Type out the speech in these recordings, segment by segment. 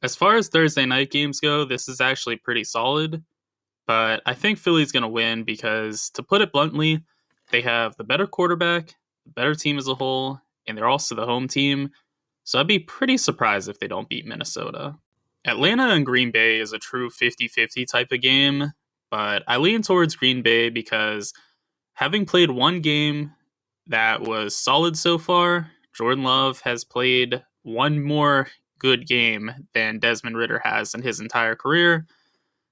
As far as Thursday night games go, this is actually pretty solid, but I think Philly's going to win because, to put it bluntly, they have the better quarterback, the better team as a whole, and they're also the home team. So I'd be pretty surprised if they don't beat Minnesota. Atlanta and Green Bay is a true 50-50 type of game, but I lean towards Green Bay because having played one game that was solid so far, Jordan Love has played one more good game than Desmond Ritter has in his entire career.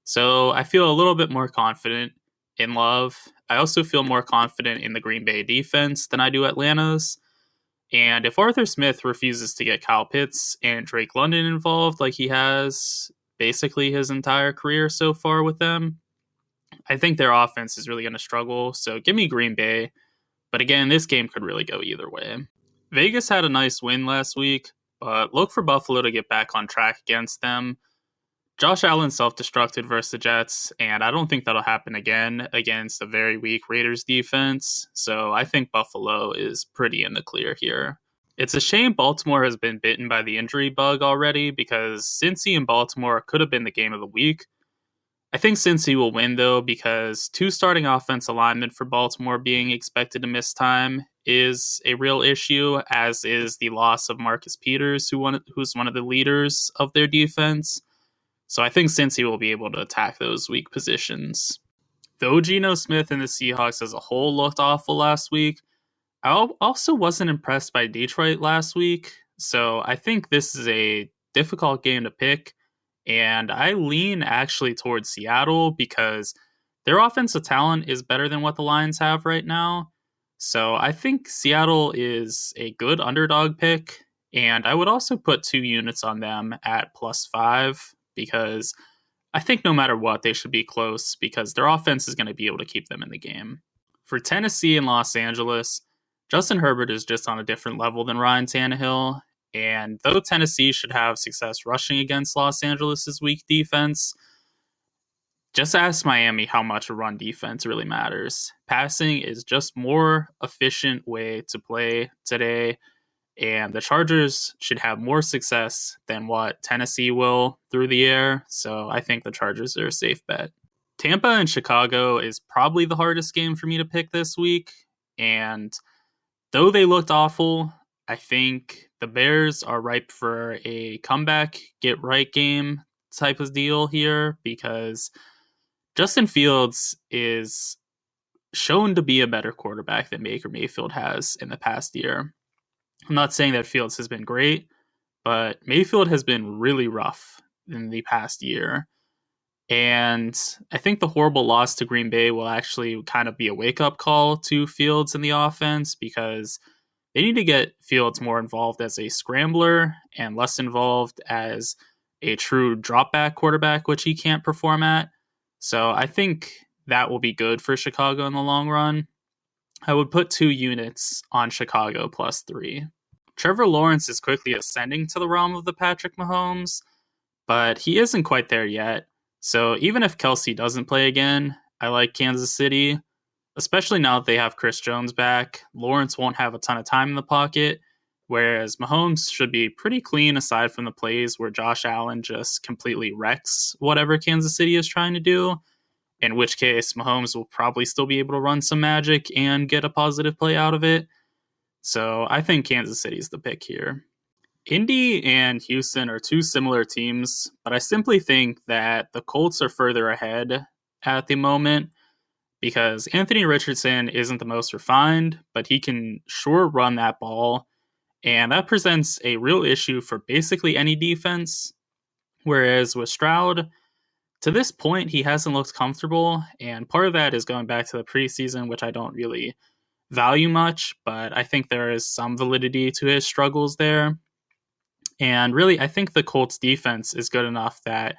So I feel a little bit more confident in Love. I also feel more confident in the Green Bay defense than I do Atlanta's. And if Arthur Smith refuses to get Kyle Pitts and Drake London involved like he has basically his entire career so far with them, I think their offense is really going to struggle. So give me Green Bay. But again, this game could really go either way. Vegas had a nice win last week, but look for Buffalo to get back on track against them. Josh Allen self-destructed versus the Jets, and I don't think that'll happen again against a very weak Raiders defense. So I think Buffalo is pretty in the clear here. It's a shame Baltimore has been bitten by the injury bug already because Cincy and Baltimore could have been the game of the week. I think Cincy will win, though, because two starting offense alignment for Baltimore being expected to miss time is a real issue, as is the loss of Marcus Peters, who's one of the leaders of their defense. So I think Cincy will be able to attack those weak positions. Though Geno Smith and the Seahawks as a whole looked awful last week, I also wasn't impressed by Detroit last week. So I think this is a difficult game to pick. And I lean actually towards Seattle because their offensive talent is better than what the Lions have right now. So I think Seattle is a good underdog pick. And I would also put 2 units on them at +5 because I think no matter what, they should be close because their offense is going to be able to keep them in the game. For Tennessee and Los Angeles, Justin Herbert is just on a different level than Ryan Tannehill. And though Tennessee should have success rushing against Los Angeles' weak defense, just ask Miami how much a run defense really matters. Passing is just more efficient way to play today, and the Chargers should have more success than what Tennessee will through the air, so I think the Chargers are a safe bet. Tampa and Chicago is probably the hardest game for me to pick this week, and though they looked awful, I think the Bears are ripe for a comeback, get right game type of deal here because Justin Fields is shown to be a better quarterback than Baker Mayfield has in the past year. I'm not saying that Fields has been great, but Mayfield has been really rough in the past year. And I think the horrible loss to Green Bay will actually kind of be a wake-up call to Fields in the offense because they need to get Fields more involved as a scrambler and less involved as a true drop-back quarterback, which he can't perform at. So I think that will be good for Chicago in the long run. I would put 2 units on Chicago +3. Trevor Lawrence is quickly ascending to the realm of the Patrick Mahomes, but he isn't quite there yet. So even if Kelsey doesn't play again, I like Kansas City, especially now that they have Chris Jones back. Lawrence won't have a ton of time in the pocket, whereas Mahomes should be pretty clean aside from the plays where Josh Allen just completely wrecks whatever Kansas City is trying to do, in which case Mahomes will probably still be able to run some magic and get a positive play out of it. So I think Kansas City is the pick here. Indy and Houston are 2 similar teams, but I simply think that the Colts are further ahead at the moment because Anthony Richardson isn't the most refined, but he can sure run that ball, and that presents a real issue for basically any defense. Whereas with Stroud, to this point, he hasn't looked comfortable, and part of that is going back to the preseason, which I don't really value much, but I think there is some validity to his struggles there. And really, I think the Colts defense is good enough that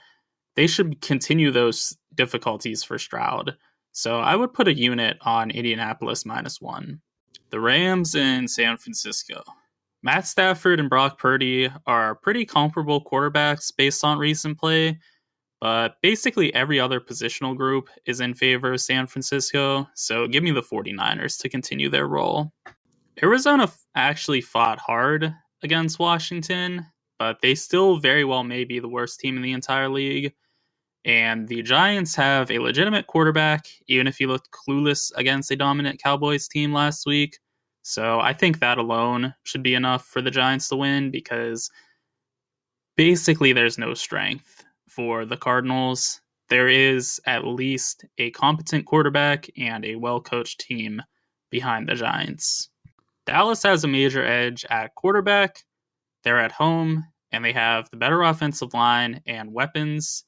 they should continue those difficulties for Stroud. So I would put a unit on Indianapolis -1. The Rams in San Francisco. Matt Stafford and Brock Purdy are pretty comparable quarterbacks based on recent play, but basically every other positional group is in favor of San Francisco, so give me the 49ers to continue their role. Arizona actually fought hard against Washington, but they still very well may be the worst team in the entire league. And the Giants have a legitimate quarterback, even if he looked clueless against a dominant Cowboys team last week. So I think that alone should be enough for the Giants to win, because basically there's no strength for the Cardinals. There is at least a competent quarterback and a well-coached team behind the Giants. Dallas has a major edge at quarterback. They're at home, and they have the better offensive line and weapons.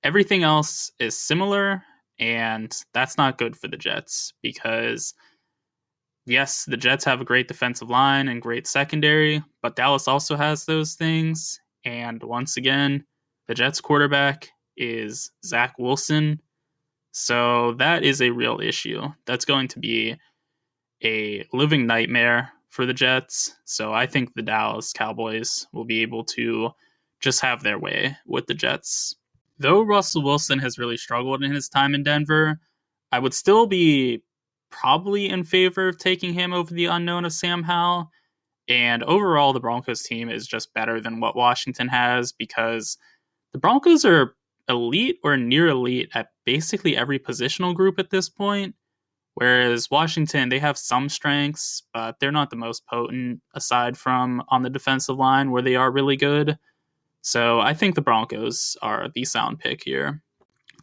Everything else is similar, and that's not good for the Jets, because yes, the Jets have a great defensive line and great secondary, but Dallas also has those things. And once again, the Jets quarterback is Zach Wilson. So that is a real issue. That's going to be a living nightmare for the Jets. So I think the Dallas Cowboys will be able to just have their way with the Jets. Though Russell Wilson has really struggled in his time in Denver, I would still be probably in favor of taking him over the unknown of Sam Howell. And overall, the Broncos team is just better than what Washington has, because the Broncos are elite or near elite at basically every positional group at this point. Whereas Washington, they have some strengths, but they're not the most potent, aside from on the defensive line, where they are really good. So I think the Broncos are the sound pick here.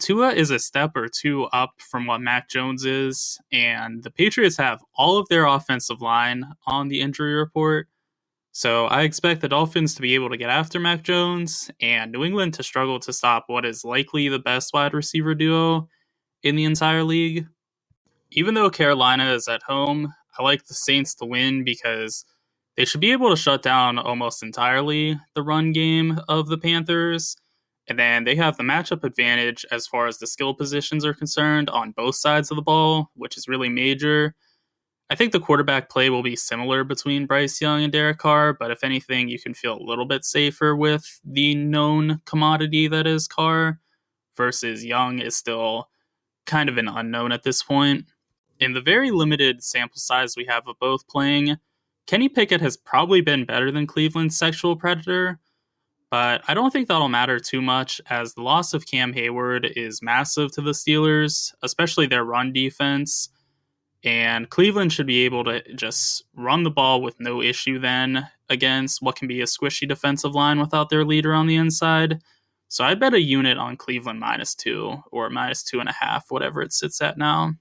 Tua is a step or two up from what Mac Jones is, and the Patriots have all of their offensive line on the injury report. So I expect the Dolphins to be able to get after Mac Jones, and New England to struggle to stop what is likely the best wide receiver duo in the entire league. Even though Carolina is at home, I like the Saints to win, because they should be able to shut down almost entirely the run game of the Panthers. And then they have the matchup advantage as far as the skill positions are concerned on both sides of the ball, which is really major. I think the quarterback play will be similar between Bryce Young and Derek Carr, but if anything, you can feel a little bit safer with the known commodity that is Carr, versus Young is still kind of an unknown at this point. In the very limited sample size we have of both playing, Kenny Pickett has probably been better than Cleveland's sexual predator, but I don't think that'll matter too much, as the loss of Cam Hayward is massive to the Steelers, especially their run defense. And Cleveland should be able to just run the ball with no issue then against what can be a squishy defensive line without their leader on the inside. So I bet a unit on Cleveland -2 or -2.5, whatever it sits at now.